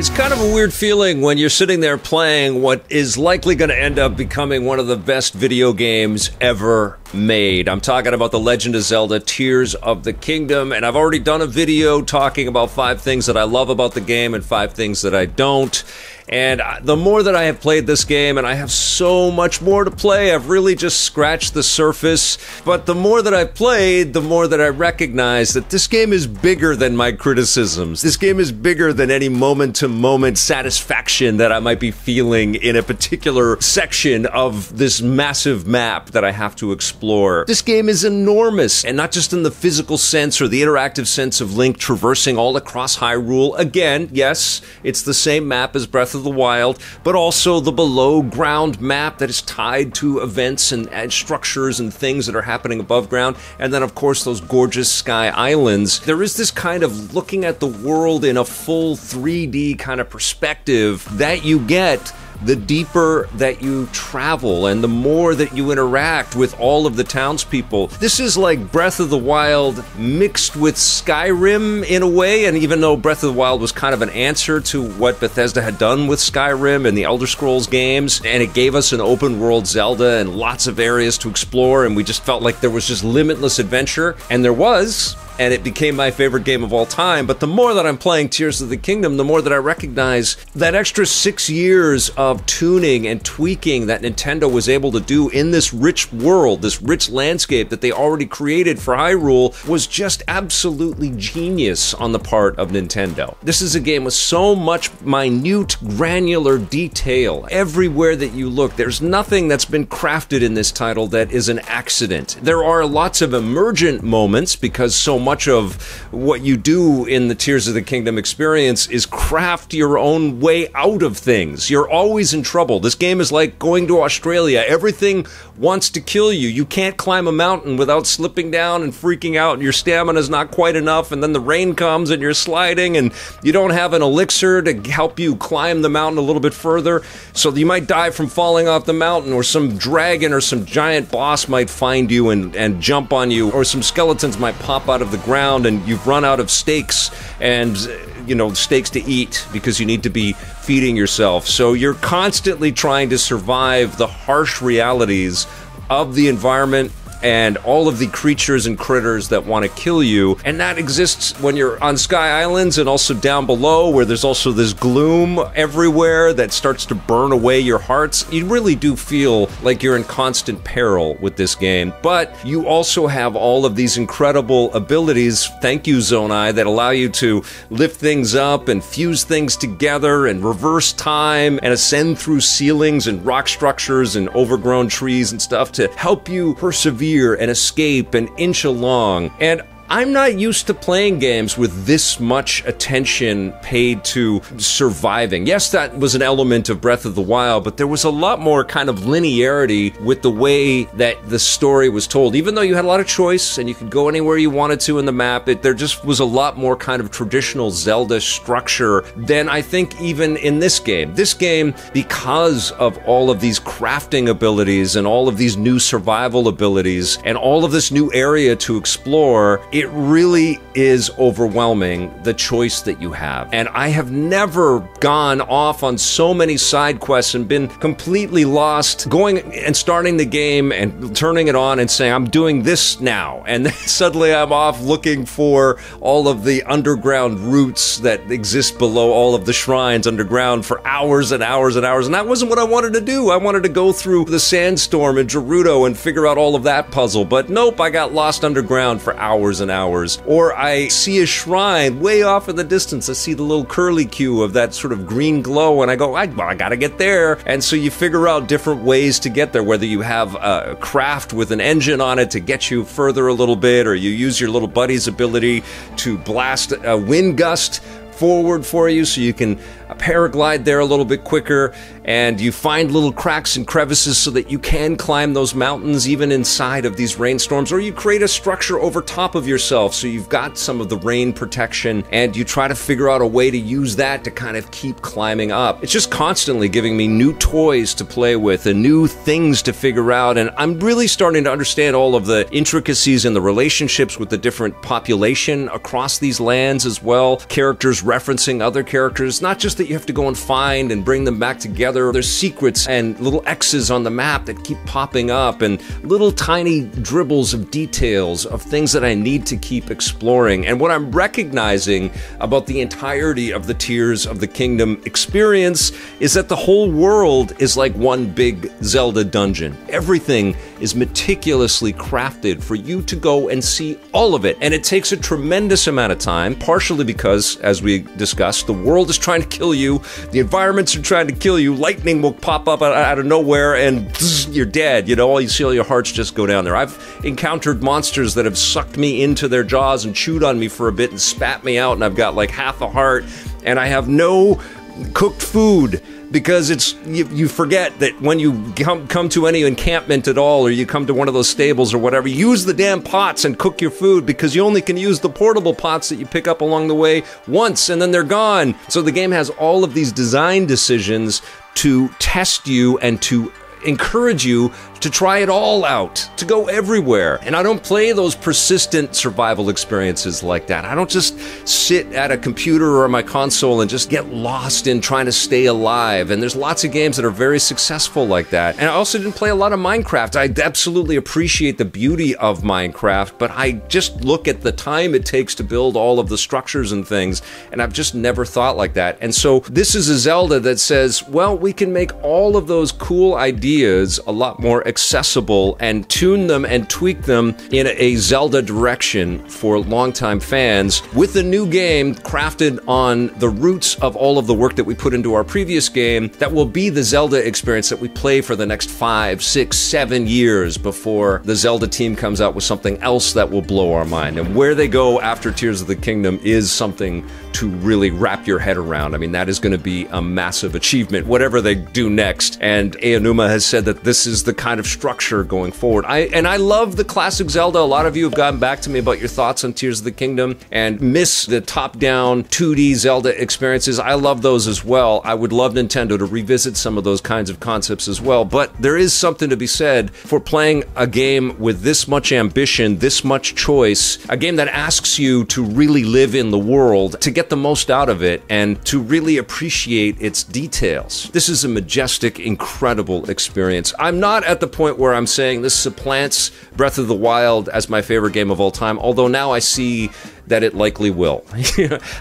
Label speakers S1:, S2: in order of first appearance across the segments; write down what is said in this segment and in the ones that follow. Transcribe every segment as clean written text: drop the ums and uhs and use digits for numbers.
S1: It's kind of a weird feeling when you're sitting there playing what is likely going to end up becoming one of the best video games ever made. I'm talking about The Legend of Zelda Tears of the Kingdom, and I've already done a video talking about 5 things that I love about the game and 5 things that I don't. And the more that I have played this game, and I have so much more to play, I've really just scratched the surface. But the more that I've played, the more that I recognize that this game is bigger than my criticisms. This game is bigger than any moment-to-moment satisfaction that I might be feeling in a particular section of this massive map that I have to explore. This game is enormous, and not just in the physical sense or the interactive sense of Link traversing all across Hyrule. Again, yes, it's the same map as Breath of the Wild, but also the below ground map that is tied to events and structures and things that are happening above ground, and then of course those gorgeous sky islands. There is this kind of looking at the world in a full 3D kind of perspective that you get the deeper that you travel and the more that you interact with all of the townspeople. This is like Breath of the Wild mixed with Skyrim in a way, and even though Breath of the Wild was kind of an answer to what Bethesda had done with Skyrim and the Elder Scrolls games, and it gave us an open world Zelda and lots of areas to explore, and we just felt like there was just limitless adventure, and there was, and it became my favorite game of all time. But the more that I'm playing Tears of the Kingdom, the more that I recognize that extra 6 years of tuning and tweaking that Nintendo was able to do in this rich world, this rich landscape that they already created for Hyrule, was just absolutely genius on the part of Nintendo. This is a game with so much minute, granular detail. Everywhere that you look, there's nothing that's been crafted in this title that is an accident. There are lots of emergent moments because so much of what you do in the Tears of the Kingdom experience is craft your own way out of things. You're always in trouble. This game is like going to Australia. Everything wants to kill you. You can't climb a mountain without slipping down and freaking out, and your stamina's not quite enough, and then the rain comes and you're sliding, and you don't have an elixir to help you climb the mountain a little bit further, so you might die from falling off the mountain, or some dragon or some giant boss might find you and jump on you, or some skeletons might pop out of the ground, and you've run out of steaks and, you know, steaks to eat because you need to be feeding yourself. So you're constantly trying to survive the harsh realities of the environment and all of the creatures and critters that want to kill you. And that exists when you're on Sky Islands and also down below, where there's also this gloom everywhere that starts to burn away your hearts. You really do feel like you're in constant peril with this game. But you also have all of these incredible abilities, thank you Zonai, that allow you to lift things up and fuse things together and reverse time and ascend through ceilings and rock structures and overgrown trees and stuff to help you persevere and escape and inch along. And I'm not used to playing games with this much attention paid to surviving. Yes, that was an element of Breath of the Wild, but there was a lot more kind of linearity with the way that the story was told. Even though you had a lot of choice and you could go anywhere you wanted to in the map, there just was a lot more kind of traditional Zelda structure than I think even in this game. This game, because of all of these crafting abilities and all of these new survival abilities and all of this new area to explore, it really is overwhelming, the choice that you have. And I have never gone off on so many side quests and been completely lost going and starting the game and turning it on and saying, I'm doing this now. And then suddenly I'm off looking for all of the underground routes that exist below all of the shrines underground for hours and hours and hours. And that wasn't what I wanted to do. I wanted to go through the sandstorm in Gerudo and figure out all of that puzzle. But nope, I got lost underground for hours and hours. Or I see a shrine way off in the distance. I see the little curlicue of that sort of green glow, and I go, I gotta get there. And so you figure out different ways to get there, whether you have a craft with an engine on it to get you further a little bit, or you use your little buddy's ability to blast a wind gust forward for you so you can paraglide there a little bit quicker, and you find little cracks and crevices so that you can climb those mountains even inside of these rainstorms, or you create a structure over top of yourself so you've got some of the rain protection, and you try to figure out a way to use that to kind of keep climbing up. It's just constantly giving me new toys to play with and new things to figure out, and I'm really starting to understand all of the intricacies and the relationships with the different population across these lands as well. Characters referencing other characters, not just the that you have to go and find and bring them back together. There's secrets and little X's on the map that keep popping up, and little tiny dribbles of details of things that I need to keep exploring. And what I'm recognizing about the entirety of the Tears of the Kingdom experience is that the whole world is like one big Zelda dungeon. Everything is meticulously crafted for you to go and see all of it. And it takes a tremendous amount of time, partially because, as we discussed, the world is trying to kill you, the environments are trying to kill you, lightning will pop up out of nowhere and you're dead. You know, all you see, all your hearts just go down there. I've encountered monsters that have sucked me into their jaws and chewed on me for a bit and spat me out, and I've got like half a heart, and I have no cooked food. Because it's you forget that when you come to any encampment at all, or you come to one of those stables or whatever, use the damn pots and cook your food, because you only can use the portable pots that you pick up along the way once, and then they're gone. So the game has all of these design decisions to test you and to encourage you to try it all out, to go everywhere. And I don't play those persistent survival experiences like that. I don't just sit at a computer or my console and just get lost in trying to stay alive. And there's lots of games that are very successful like that. And I also didn't play a lot of Minecraft. I absolutely appreciate the beauty of Minecraft, but I just look at the time it takes to build all of the structures and things, and I've just never thought like that. And so this is a Zelda that says, well, we can make all of those cool ideas a lot more accessible and tune them and tweak them in a Zelda direction for longtime fans with a new game crafted on the roots of all of the work that we put into our previous game that will be the Zelda experience that we play for the next 5, 6, 7 years before the Zelda team comes out with something else that will blow our mind. And where they go after Tears of the Kingdom is something to really wrap your head around. I mean, that is going to be a massive achievement, whatever they do next. And Aonuma has said that this is the kind of structure going forward. I love the classic Zelda. A lot of you have gotten back to me about your thoughts on Tears of the Kingdom and miss the top-down 2D Zelda experiences. I love those as well. I would love Nintendo to revisit some of those kinds of concepts as well. But there is something to be said for playing a game with this much ambition, this much choice, a game that asks you to really live in the world, to get the most out of it, and to really appreciate its details. This is a majestic, incredible experience. I'm not at the point where I'm saying this supplants Breath of the Wild as my favorite game of all time, although now I see that it likely will.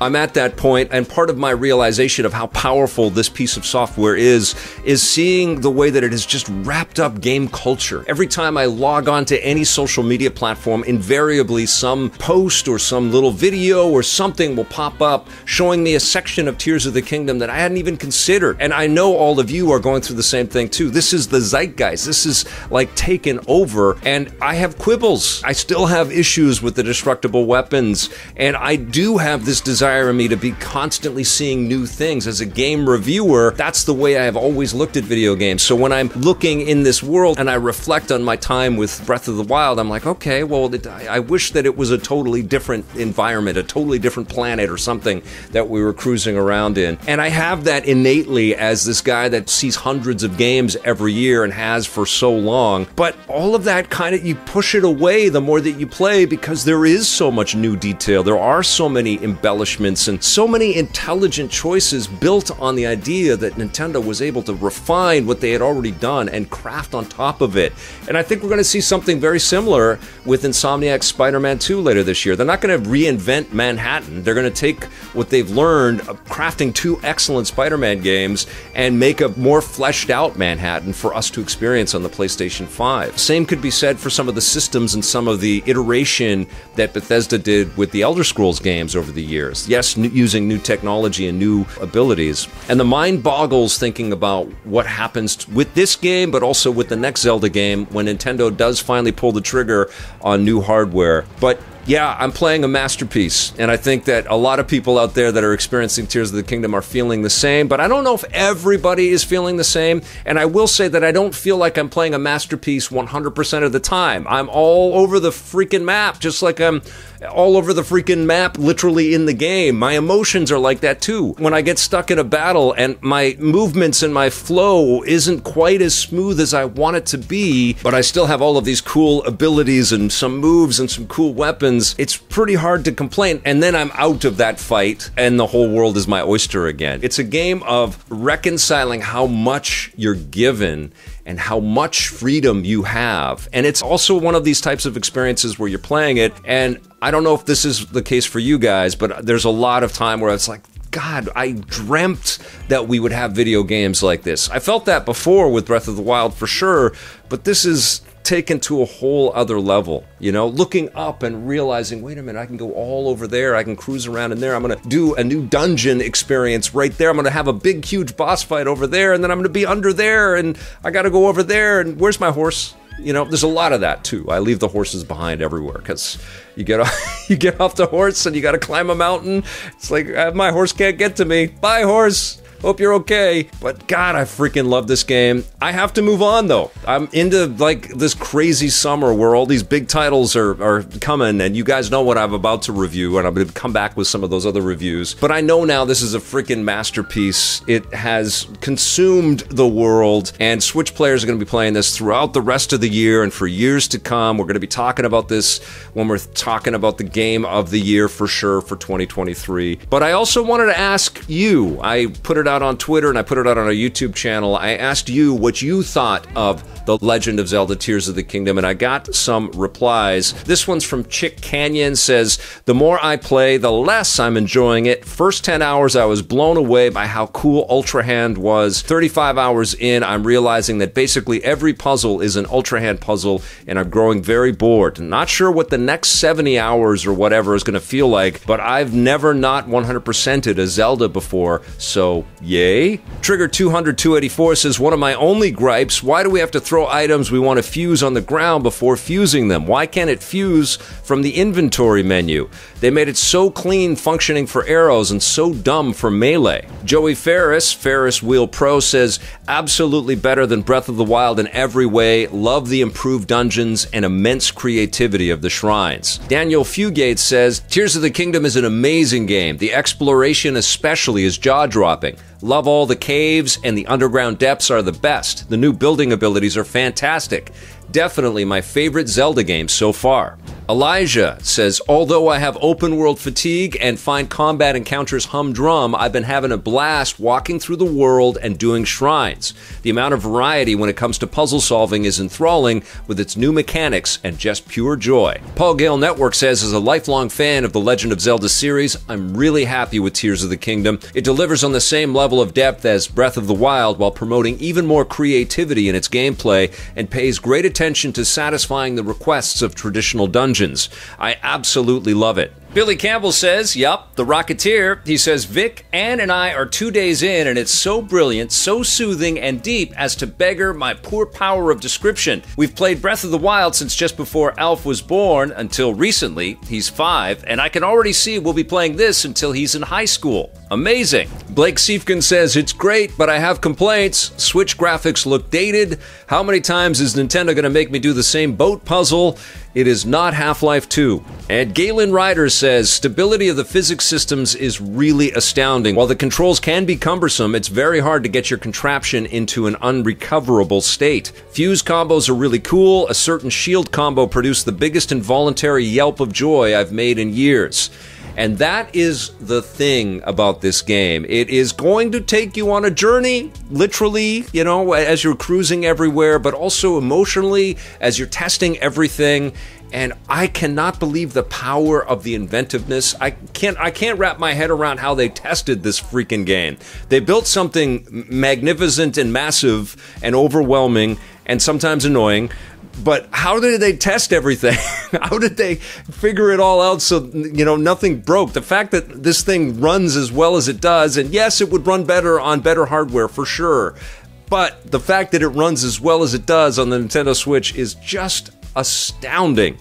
S1: I'm at that point, and part of my realization of how powerful this piece of software is seeing the way that it has just wrapped up game culture. Every time I log on to any social media platform, invariably some post or some little video or something will pop up showing me a section of Tears of the Kingdom that I hadn't even considered. And I know all of you are going through the same thing too. This is the zeitgeist. This is like taken over, and I have quibbles. I still have issues with the destructible weapons. And I do have this desire in me to be constantly seeing new things. As a game reviewer, that's the way I have always looked at video games. So when I'm looking in this world and I reflect on my time with Breath of the Wild, I'm like, okay, well, I wish that it was a totally different environment, a totally different planet or something that we were cruising around in. And I have that innately as this guy that sees hundreds of games every year and has for so long. But all of that kind of, you push it away the more that you play, because there is so much new detail. There are so many embellishments and so many intelligent choices built on the idea that Nintendo was able to refine what they had already done and craft on top of it. And I think we're going to see something very similar with Insomniac's Spider-Man 2 later this year. They're not going to reinvent Manhattan. They're going to take what they've learned of crafting 2 excellent Spider-Man games and make a more fleshed out Manhattan for us to experience on the PlayStation 5. Same could be said for some of the systems and some of the iteration that Bethesda did with the Elder Scrolls games over the years. Yes, using new technology and new abilities. And the mind boggles thinking about what happens with this game, but also with the next Zelda game when Nintendo does finally pull the trigger on new hardware. But yeah, I'm playing a masterpiece, and I think that a lot of people out there that are experiencing Tears of the Kingdom are feeling the same, but I don't know if everybody is feeling the same, and I will say that I don't feel like I'm playing a masterpiece 100% of the time. I'm all over the freaking map, just like I'm all over the freaking map, literally in the game. My emotions are like that too. When I get stuck in a battle and my movements and my flow isn't quite as smooth as I want it to be, but I still have all of these cool abilities and some moves and some cool weapons, happens, it's pretty hard to complain. And then I'm out of that fight and the whole world is my oyster again. It's a game of reconciling how much you're given and how much freedom you have. And it's also one of these types of experiences where you're playing it, and I don't know if this is the case for you guys, but there's a lot of time where it's like, God, I dreamt that we would have video games like this. I felt that before with Breath of the Wild for sure, but this is taken to a whole other level, you know, looking up and realizing, wait a minute, I can go all over there, I can cruise around in there, I'm gonna do a new dungeon experience right there, I'm gonna have a big huge boss fight over there, and then I'm gonna be under there, and I gotta go over there, and where's my horse? You know, there's a lot of that too. I leave the horses behind everywhere because you get off the horse and you got to climb a mountain. It's like, my horse can't get to me. Bye, horse. Hope you're okay. But God, I freaking love this game. I have to move on though. I'm into like this crazy summer where all these big titles are coming, and you guys know what I'm about to review, and I'm going to come back with some of those other reviews. But I know now this is a freaking masterpiece. It has consumed the world, and Switch players are going to be playing this throughout the rest of the year and for years to come. We're going to be talking about this when we're talking about the game of the year for sure for 2023. But I also wanted to ask you, I put it out on Twitter and I put it out on our YouTube channel. I asked you what you thought of The Legend of Zelda Tears of the Kingdom, and I got some replies. This one's from Chick Canyon, says, the more I play, the less I'm enjoying it. First 10 hours, I was blown away by how cool Ultra Hand was. 35 hours in, I'm realizing that basically every puzzle is an Ultra Hand puzzle, and I'm growing very bored. Not sure what the next 70 hours or whatever is going to feel like, but I've never not 100%ed a Zelda before, so yay. Trigger 200-284 says, one of my only gripes, why do we have to throw items we want to fuse on the ground before fusing them? Why can't it fuse from the inventory menu? They made it so clean functioning for arrows and so dumb for melee. Joey Ferris Wheel Pro says, absolutely better than Breath of the Wild in every way. Love the improved dungeons and immense creativity of the shrines. Daniel Fugate says, Tears of the Kingdom is an amazing game. The exploration especially is jaw-dropping. Love all the caves, and the underground depths are the best. The new building abilities are fantastic. Definitely my favorite Zelda game so far. Elijah says, although I have open world fatigue and find combat encounters humdrum, I've been having a blast walking through the world and doing shrines. The amount of variety when it comes to puzzle solving is enthralling with its new mechanics and just pure joy. Paul Gale Network says, as a lifelong fan of the Legend of Zelda series, I'm really happy with Tears of the Kingdom. It delivers on the same level of depth as Breath of the Wild while promoting even more creativity in its gameplay and pays great attention to satisfying the requests of traditional dungeons. I absolutely love it. Billy Campbell says, yup, the Rocketeer. He says, Vic, Ann, and I are 2 days in, and it's so brilliant, so soothing, and deep as to beggar my poor power of description. We've played Breath of the Wild since just before Alf was born, until recently. He's 5, and I can already see we'll be playing this until he's in high school. Amazing. Blake Siefkin says, it's great, but I have complaints. Switch graphics look dated. How many times is Nintendo going to make me do the same boat puzzle? It is not Half-Life 2. And Galen Ryder says, stability of the physics systems is really astounding. While the controls can be cumbersome, it's very hard to get your contraption into an unrecoverable state. Fuse combos are really cool. A certain shield combo produced the biggest involuntary yelp of joy I've made in years. And that is the thing about this game. It is going to take you on a journey, literally, you know, as you're cruising everywhere, but also emotionally as you're testing everything. And I cannot believe the power of the inventiveness. I can't wrap my head around how they tested this freaking game. They built something magnificent and massive and overwhelming and sometimes annoying. But how did they test everything? How did they figure it all out so, you know, nothing broke? The fact that this thing runs as well as it does, and yes, it would run better on better hardware for sure, but the fact that it runs as well as it does on the Nintendo Switch is just astounding.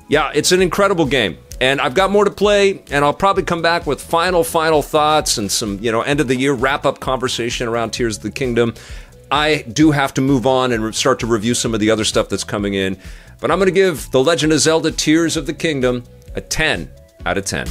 S1: Yeah, it's an incredible game. And I've got more to play, and I'll probably come back with final thoughts and some, you know, end of the year wrap-up conversation around Tears of the Kingdom. I do have to move on and start to review some of the other stuff that's coming in. But I'm going to give The Legend of Zelda Tears of the Kingdom a 10 out of 10.